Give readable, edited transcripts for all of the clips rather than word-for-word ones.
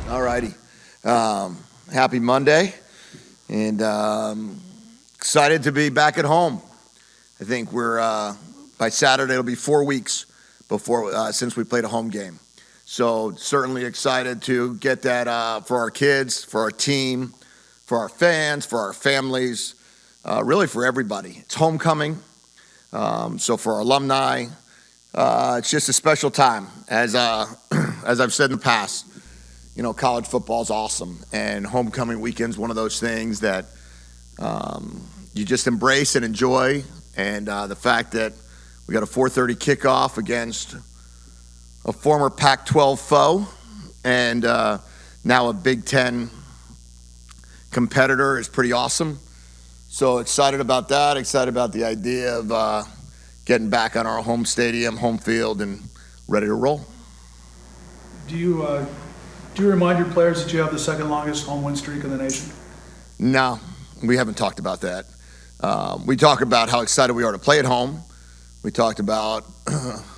All righty. Happy Monday, and excited to be back at home. I think we're by Saturday it'll be 4 weeks before since we played a home game. So certainly excited to get that for our kids, for our team, for our fans, for our families, really for everybody. It's homecoming, so for our alumni, it's just a special time. As I've said in the past, you know, college football is awesome, and homecoming weekend's one of those things that you just embrace and enjoy. And the fact that we got a 4:30 kickoff against a former Pac-12 foe and now a Big Ten competitor is pretty awesome. So excited about that, excited about the idea of getting back on our home stadium, home field, and ready to roll. Do you remind your players that you have the second longest home win streak in the nation? No, we haven't talked about that. We talk about how excited we are to play at home. We talked about,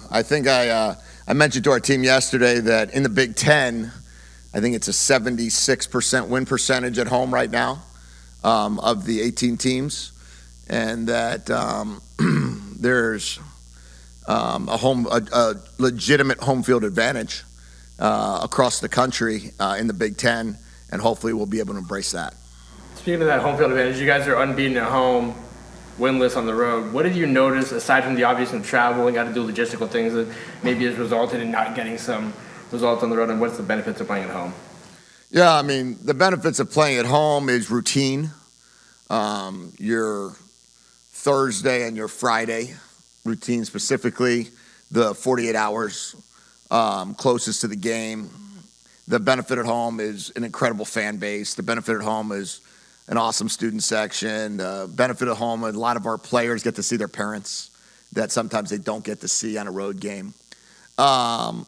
I think I mentioned to our team yesterday that in the Big Ten, I think it's a 76% win percentage at home right now of the 18 teams, and that there's a legitimate home field advantage across the country in the Big Ten, and hopefully we'll be able to embrace that. Speaking of that home field advantage, you guys are unbeaten at home, winless on the road. What did you notice, aside from the obvious of travel and got to do logistical things, that maybe has resulted in not getting some results on the road, and what's the benefits of playing at home? Yeah, I mean, the benefits of playing at home is routine. Your Thursday and your Friday routine, specifically the 48 hours closest to the game. The benefit at home is an incredible fan base. The benefit at home is an awesome student section. The benefit at home, a lot of our players get to see their parents that sometimes they don't get to see on a road game. And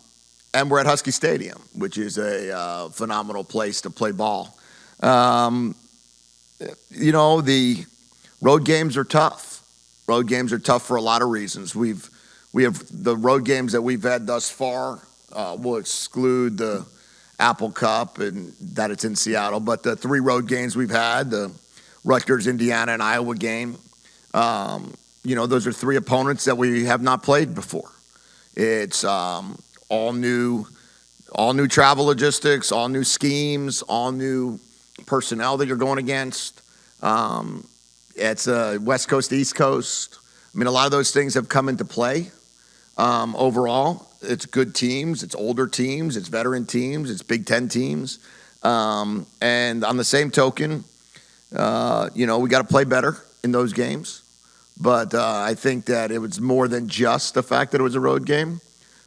we're at Husky Stadium, which is a phenomenal place to play ball. You know, the road games are tough. Road games are tough for a lot of reasons. We have the road games that we've had thus far. We'll exclude the Apple Cup and that it's in Seattle, but the 3 road games we've had, the Rutgers, Indiana, and Iowa game, you know, those are 3 opponents that we have not played before. It's all new travel logistics, all new schemes, all new personnel that you're going against. It's West Coast, East Coast. I mean, a lot of those things have come into play. Overall, it's good teams, it's older teams, it's veteran teams, it's Big Ten teams. And on the same token, you know, we got to play better in those games. But I think that it was more than just the fact that it was a road game.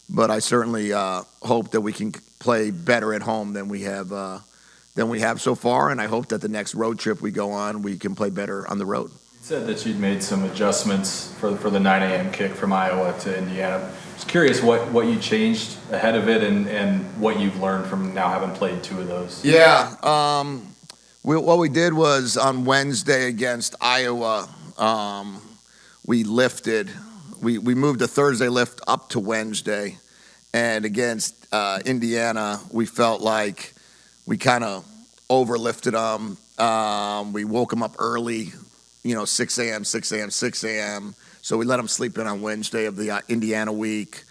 But I certainly hope that we can play better at home than we have so far. And I hope that the next road trip we go on, we can play better on the road. You said that you'd made some adjustments for the 9 a.m. kick from Iowa to Indiana. Just curious what you changed ahead of it and what you've learned from now having played 2 of those. Yeah. What we did was on Wednesday against Iowa, we lifted. We moved the Thursday lift up to Wednesday. And against Indiana, we felt like we kind of overlifted them. We woke them up early, you know, 6 a.m. So we let them sleep in on Wednesday of the Indiana week.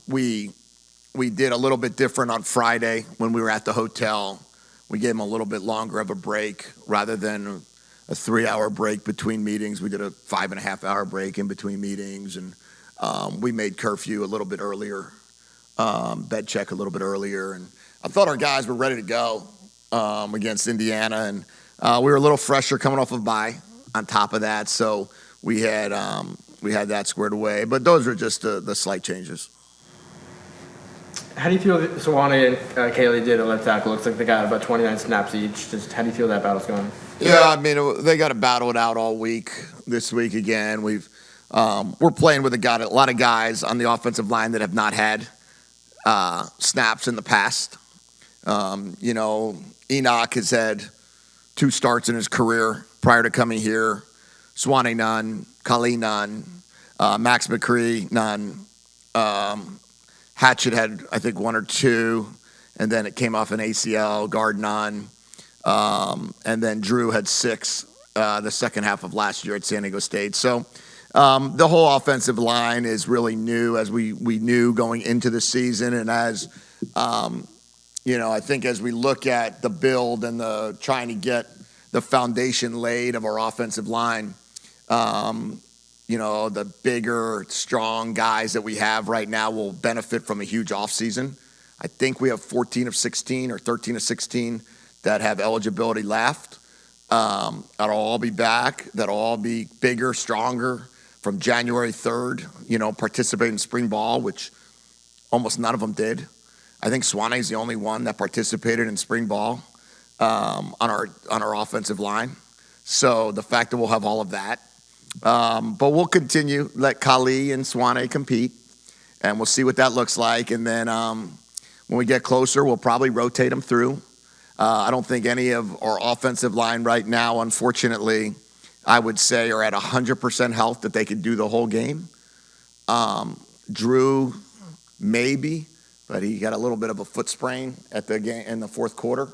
We did a little bit different on Friday when we were at the hotel. We gave them a little bit longer of a break rather than a 3-hour break between meetings. We did a 5.5-hour break in between meetings, and we made curfew a little bit earlier, bed check a little bit earlier, and I thought our guys were ready to go against Indiana, and we were a little fresher coming off of bye on top of that, so we had that squared away. But those are just the slight changes. How do you feel that Sewanee and Kaylee did at left tackle? Looks like they got about 29 snaps each. Just how do you feel that battle's going? Yeah, I mean, they got to battle it out all week. This week again, we're playing with a lot of guys on the offensive line that have not had snaps in the past. You know, Enoch has had 2 starts in his career prior to coming here. Sewanee none, Kali none, Max McCree none. Hatchet had, I think, 1 or 2, and then it came off an ACL, guard none, and then Drew had 6 the second half of last year at San Diego State. So the whole offensive line is really new, as we knew going into the season, and as I think as we look at the build and the trying to get the foundation laid of our offensive line, the bigger, strong guys that we have right now will benefit from a huge offseason. I think we have 14 of 16 or 13 of 16 that have eligibility left. That'll all be back. That'll all be bigger, stronger from January 3rd, participate in spring ball, which almost none of them did. I think Swanee's the only one that participated in spring ball on our offensive line. So the fact that we'll have all of that. But we'll continue, let Kali and Swanee compete, and we'll see what that looks like. And then when we get closer, we'll probably rotate them through. I don't think any of our offensive line right now, unfortunately, I would say are at 100% health that they could do the whole game. Drew, maybe, but he got a little bit of a foot sprain at the game in the fourth quarter.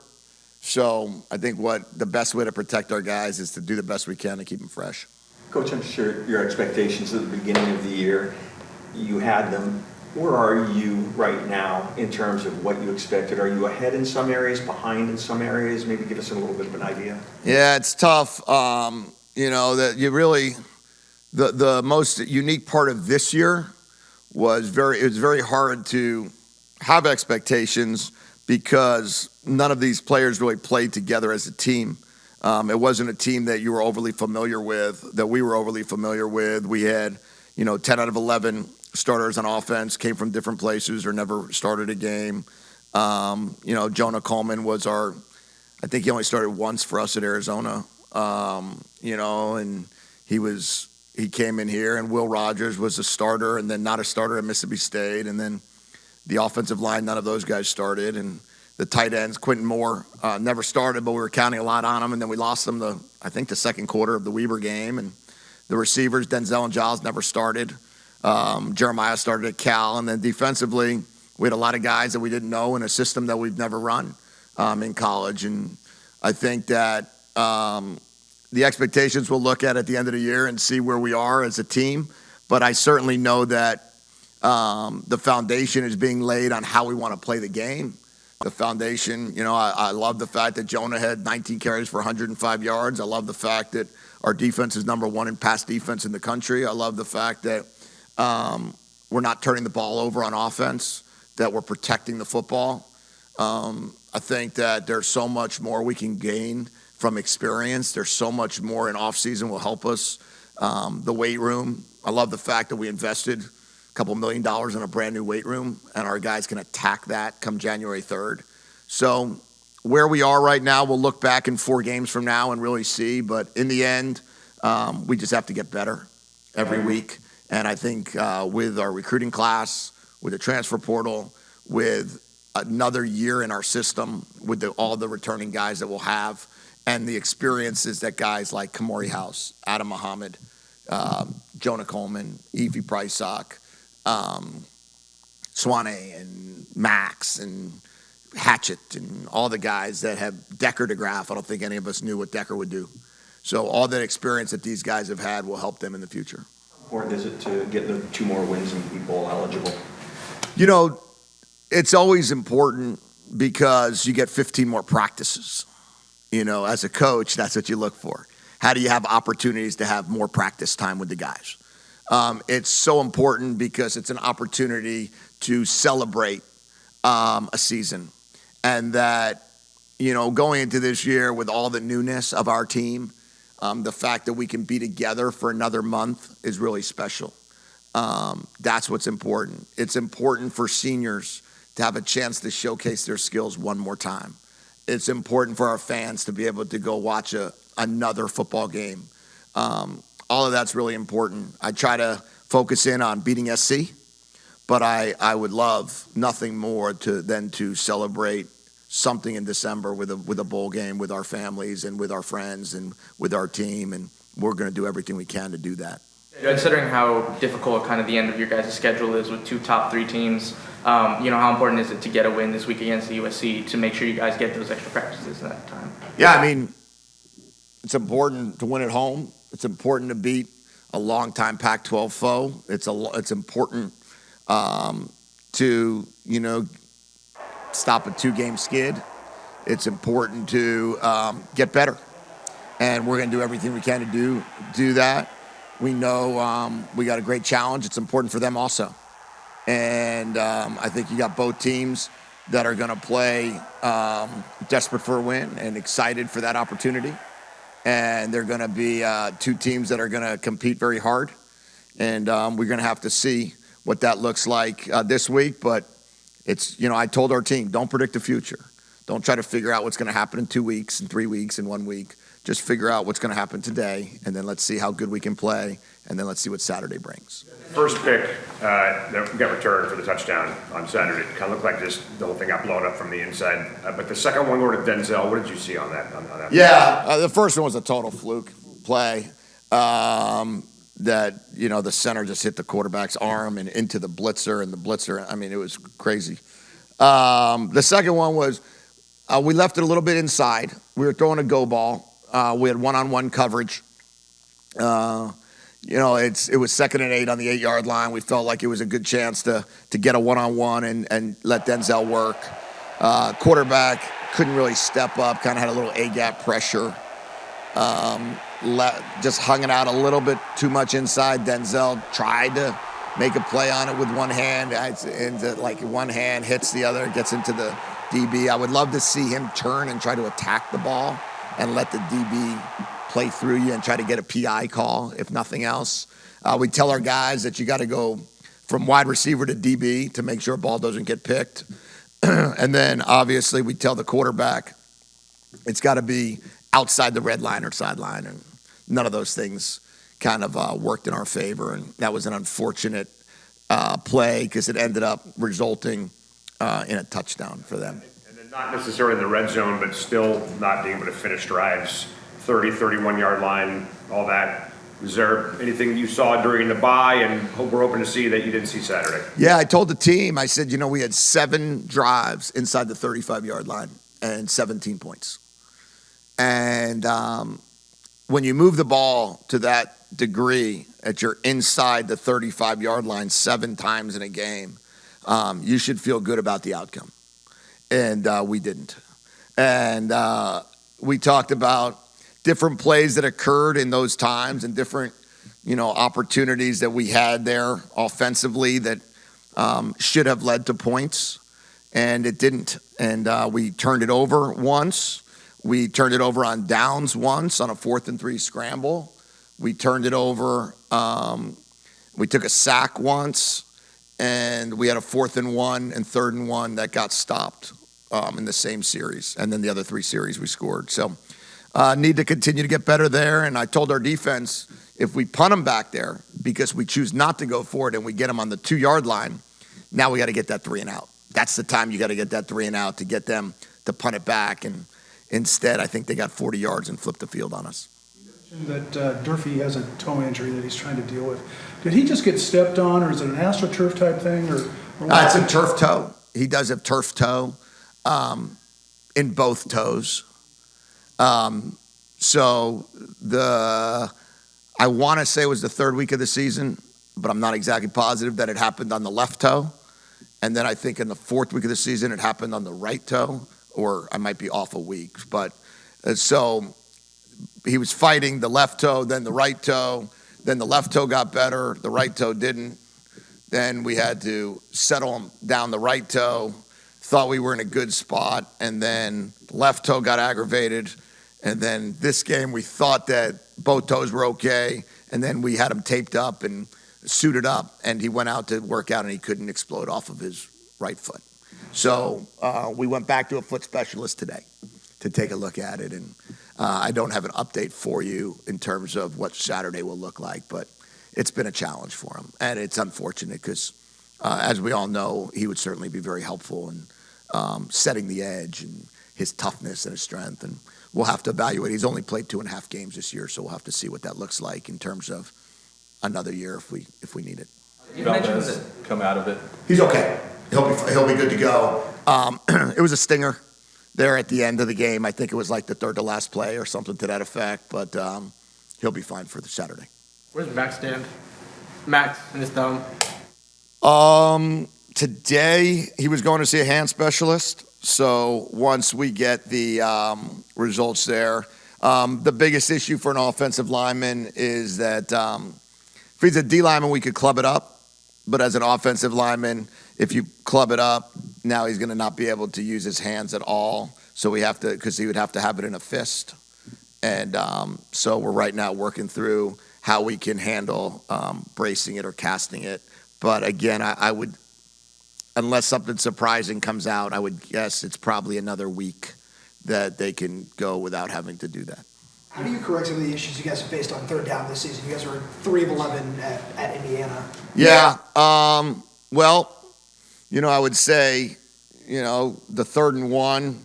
So I think the best way to protect our guys is to do the best we can to keep them fresh. Coach, I'm sure your expectations at the beginning of the year, you had them. Where are you right now in terms of what you expected? Are you ahead in some areas, behind in some areas? Maybe give us a little bit of an idea. Yeah, it's tough. That you really, the most unique part of this year was it was very hard to have expectations because none of these players really played together as a team. It wasn't a team that you were overly familiar with, that we were overly familiar with. We had, 10 out of 11 starters on offense came from different places or never started a game. Jonah Coleman was I think he only started once for us at Arizona, and he came in here, and Will Rogers was a starter and then not a starter at Mississippi State. And then the offensive line, none of those guys started. And the tight ends, Quentin Moore, never started, but we were counting a lot on him. And then we lost him the second quarter of the Weber game. And the receivers, Denzel and Giles, never started. Jeremiah started at Cal. And then defensively, we had a lot of guys that we didn't know in a system that we've never run in college. And I think that the expectations we'll look at the end of the year and see where we are as a team. But I certainly know that the foundation is being laid on how we want to play the game. The foundation, I love the fact that Jonah had 19 carries for 105 yards. I love the fact that our defense is number 1 in pass defense in the country. I love the fact that we're not turning the ball over on offense, that we're protecting the football. I think that there's so much more we can gain from experience. There's so much more in offseason will help us. The weight room, I love the fact that we invested $2 million in a brand new weight room, and our guys can attack that come January 3rd. So where we are right now, we'll look back in 4 games from now and really see. But in the end, we just have to get better every week. And I think with our recruiting class, with the transfer portal, with another year in our system, with all the returning guys that we'll have, and the experiences that guys like Kamori House, Adam Muhammad, Jonah Coleman, Evie Prysock, Swanee and Max and Hatchett and all the guys that have Decker DeGraff. I don't think any of us knew what Decker would do. So all that experience that these guys have had will help them in the future. How important is it to get the 2 more wins and be bowl eligible? It's always important because you get 15 more practices. As a coach, that's what you look for. How do you have opportunities to have more practice time with the guys? It's so important because it's an opportunity to celebrate a season. And that, going into this year with all the newness of our team, the fact that we can be together for another month is really special. That's what's important. It's important for seniors to have a chance to showcase their skills one more time. It's important for our fans to be able to go watch another football game. All of that's really important. I try to focus in on beating SC, but I would love nothing more than to celebrate something in December with a bowl game with our families and with our friends and with our team, and we're going to do everything we can to do that. Considering how difficult kind of the end of your guys' schedule is with 2 top 3 teams, How important is it to get a win this week against the USC to make sure you guys get those extra practices in that time? Yeah, I mean, it's important to win at home. It's important to beat a longtime Pac-12 foe. It's important to stop a 2-game skid. It's important to get better, and we're going to do everything we can to do that. We know we got a great challenge. It's important for them also, and I think you got both teams that are going to play desperate for a win and excited for that opportunity. And they're going to be 2 teams that are going to compete very hard. And we're going to have to see what that looks like this week. But I told our team, don't predict the future. Don't try to figure out what's going to happen in 2 weeks, in 3 weeks, in 1 week. Just figure out what's going to happen today. And then let's see how good we can play. And then let's see what Saturday brings. First pick that got returned for the touchdown on Saturday. It kind of looked like just the whole thing got blown up from the inside. But the second one going to Denzel, what did you see on that? Yeah, the first one was a total fluke play. That the center just hit the quarterback's arm and into the blitzer, and the blitzer, I mean, it was crazy. The second one was we left it a little bit inside. We were throwing a go ball. We had one-on-one coverage. It was 2nd and 8 on the 8-yard line. We felt like it was a good chance to get a one-on-one and let Denzel work. Quarterback couldn't really step up, kind of had a little A-gap pressure. Just hung it out a little bit too much inside. Denzel tried to make a play on it with one hand, and like one hand hits the other, gets into the DB. I would love to see him turn and try to attack the ball and let the DB play through you and try to get a PI call, if nothing else. We tell our guys that you got to go from wide receiver to DB to make sure a ball doesn't get picked. And then, obviously, we tell the quarterback it's got to be outside the red line or sideline. And none of those things kind of worked in our favor. And that was an unfortunate play because it ended up resulting in a touchdown for them. And then not necessarily in the red zone, but still not being able to finish drives. 30, 31-yard line, all that. Was there anything you saw during the bye and we're hoping to see that you didn't see Saturday? Yeah, I told the team, I said, we had 7 drives inside the 35-yard line and 17 points. And when you move the ball to that degree that you're inside the 35-yard line 7 times in a game, you should feel good about the outcome. And we didn't. And we talked about different plays that occurred in those times and different, opportunities that we had there offensively that should have led to points, and it didn't. And we turned it over once. We turned it over on downs once on a 4th and 3 scramble. We turned it over. We took a sack once, and we had a 4th and 1 and 3rd and 1 that got stopped in the same series. And then the other 3 series we scored. So need to continue to get better there. And I told our defense, if we punt them back there because we choose not to go for it and we get them on the 2-yard line, now we got to get that 3 and out. That's the time you got to get that 3 and out to get them to punt it back. And instead, I think they got 40 yards and flipped the field on us. You mentioned that Durfee has a toe injury that he's trying to deal with. Did he just get stepped on, or is it an AstroTurf type thing? Or It's a turf toe. He does have turf toe in both toes. So I want to say it was the 3rd week of the season, but I'm not exactly positive that it happened on the left toe. And then I think in the 4th week of the season, it happened on the right toe, or I might be off a week. But so he was fighting the left toe, then the right toe, then the left toe got better, the right toe didn't. Then we had to settle him down the right toe, thought we were in a good spot, and then the left toe got aggravated. And then this game, we thought that both toes were okay, and then we had him taped up and suited up, and he went out to work out, and he couldn't explode off of his right foot. So we went back to a foot specialist today to take a look at it, and I don't have an update for you in terms of what Saturday will look like, but it's been a challenge for him, and it's unfortunate because, as we all know, he would certainly be very helpful in setting the edge and his toughness and his strength, and we'll have to evaluate. He's only played 2.5 games this year, so we'll have to see what that looks like in terms of another year if we need it. Valdez come out of it. He's okay. he'll be good to go. It was a stinger there at the end of the game. I think it was like the third to last play or something to that effect, but he'll be fine for the Saturday. Where's Max stand? Max and his thumb. Today he was going to see a hand specialist. So once we get the results there, the biggest issue for an offensive lineman is that if he's a D lineman, we could club it up. But as an offensive lineman, if you club it up, now he's going to not be able to use his hands at all. So we have to, because he would have to have it in a fist. And so we're right now working through how we can handle bracing it or casting it. But again, I would, unless something surprising comes out, I would guess it's probably another week that they can go without having to do that. How do you correct some of the issues you guys have faced on third down this season? You guys were 3 of 11 at Indiana. Yeah. Well, I would say, the 3rd and 1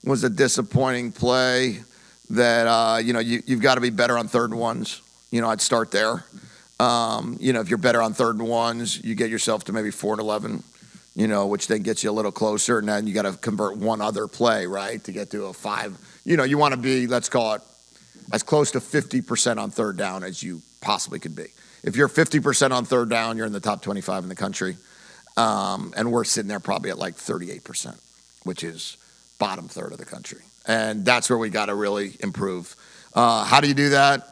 was a disappointing play that, you've got to be better on 3rd and 1s. I'd start there. If you're better on 3rd and 1s, you get yourself to maybe 4 and 11, which then gets you a little closer. And then you got to convert one other play, right, to get to a 5. You want to be, let's call it, as close to 50% on 3rd down as you possibly could be. If you're 50% on 3rd down, you're in the top 25 in the country. And we're sitting there probably at like 38%, which is bottom third of the country. And that's where we got to really improve. How do you do that?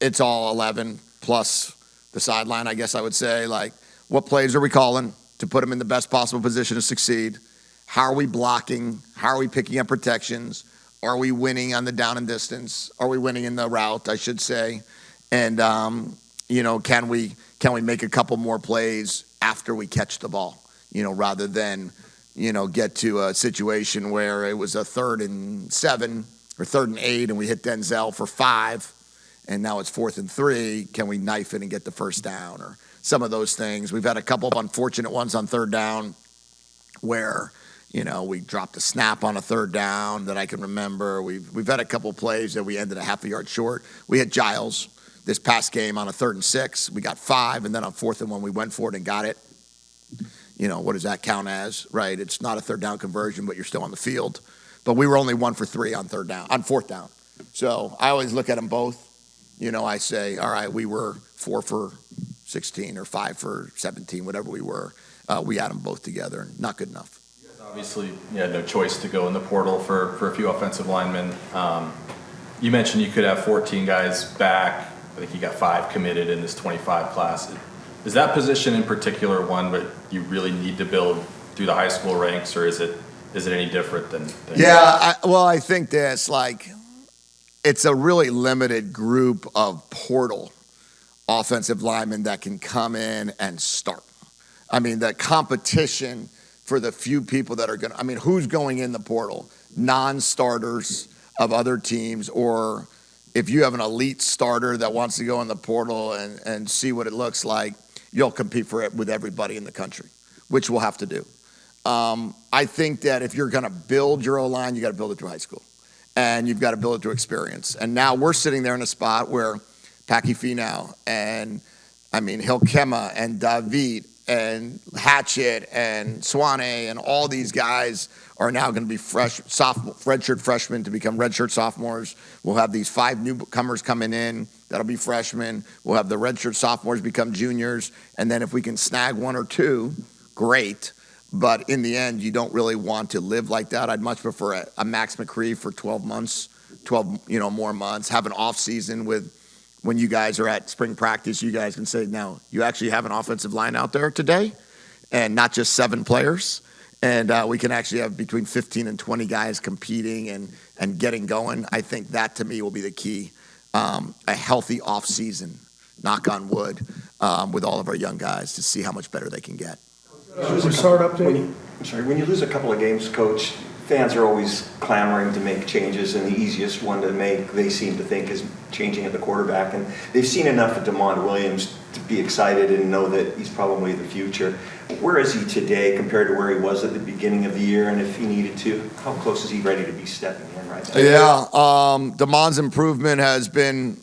It's all 11 plus the sideline, I guess I would say. Like, what plays are we calling to put them in the best possible position to succeed? How are we blocking? How are we picking up protections? Are we winning on the down and distance? Are we winning in the route, I should say? And, can we make a couple more plays after we catch the ball, rather than, get to a situation where it was a 3rd and 7 or 3rd and 8 and we hit Denzel for 5 and now it's 4th and 3. Can we knife it and get the first down or some of those things? We've had a couple of unfortunate ones on 3rd down where, we dropped a snap on a 3rd down that I can remember. We've had a couple of plays that we ended a half a yard short. We had Giles this past game on a 3rd and 6. We got 5, and then on 4th and 1, we went for it and got it. What does that count as, right? It's not a 3rd down conversion, but you're still on the field. But we were only 1 for 3 on 4th down. So I always look at them both. I say, all right, we were 4 for 16 or 5 for 17, whatever we were. We had them both together, and not good enough. Obviously, you had no choice to go in the portal for a few offensive linemen. You mentioned you could have 14 guys back. I think you got 5 committed in this 25 class. Is that position in particular one that you really need to build through the high school ranks, or is it any different than Yeah, I think that's it's a really limited group of portal offensive linemen that can come in and start. I mean, the competition for the few people that are who's going in the portal? Non-starters of other teams, or if you have an elite starter that wants to go in the portal and see what it looks like, you'll compete for it with everybody in the country, which we'll have to do. I think that if you're going to build your O-line, you got to build it through high school. And you've got to build it through experience. And now we're sitting there in a spot where Packy Finau and, Hilkema and David and Hatchett and Swane and all these guys are now going to be redshirt freshmen to become redshirt sophomores. We'll have these 5 newcomers coming in that'll be freshmen. We'll have the redshirt sophomores become juniors. And then if we can snag 1 or 2, great. But in the end, you don't really want to live like that. I'd much prefer a Max McCree for 12 months, 12 more months, have an off season with when you guys are at spring practice, you guys can say, now, you actually have an offensive line out there today and not just 7 players. And we can actually have between 15 and 20 guys competing and getting going. I think that, to me, will be the key. A healthy off season, knock on wood, with all of our young guys to see how much better they can get. Start update. When you lose a couple of games, Coach, fans are always clamoring to make changes, and the easiest one to make, they seem to think, is changing at the quarterback. And they've seen enough of DeMond Williams to be excited and know that he's probably the future. Where is he today compared to where he was at the beginning of the year? And if he needed to, how close is he ready to be stepping in right now? Yeah, DeMond's improvement has been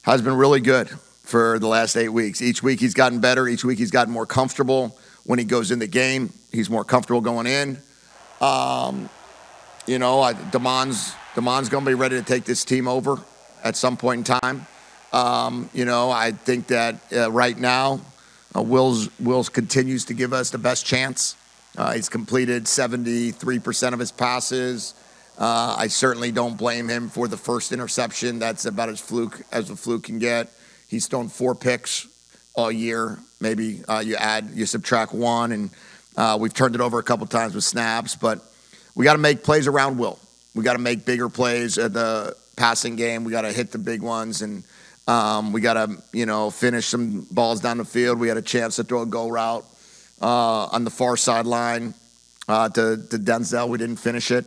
really good for the last 8 weeks. Each week he's gotten better. Each week he's gotten more comfortable when he goes in the game. He's more comfortable going in. Damon's going to be ready to take this team over at some point in time. I think that right now, Wills continues to give us the best chance. He's completed 73% of his passes. I certainly don't blame him for the first interception. That's about as a fluke can get. He's thrown 4 picks all year. Maybe you subtract 1, and we've turned it over a couple times with snaps. But we got to make plays around Will. We got to make bigger plays at the passing game. We got to hit the big ones, and we got to finish some balls down the field. We had a chance to throw a go route on the far sideline to Denzel. We didn't finish it.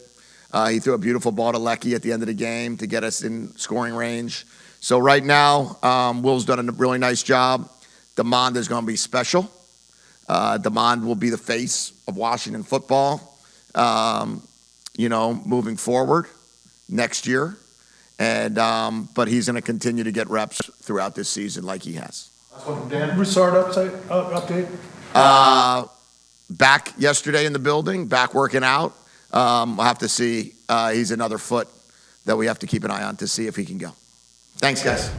He threw a beautiful ball to Lecky at the end of the game to get us in scoring range. So right now, Will's done a really nice job. Damond is going to be special. Damond will be the face of Washington football, moving forward next year. But he's going to continue to get reps throughout this season like he has. Dan Broussard update? Back yesterday in the building, back working out. We'll have to see. He's another foot that we have to keep an eye on to see if he can go. Thanks, guys.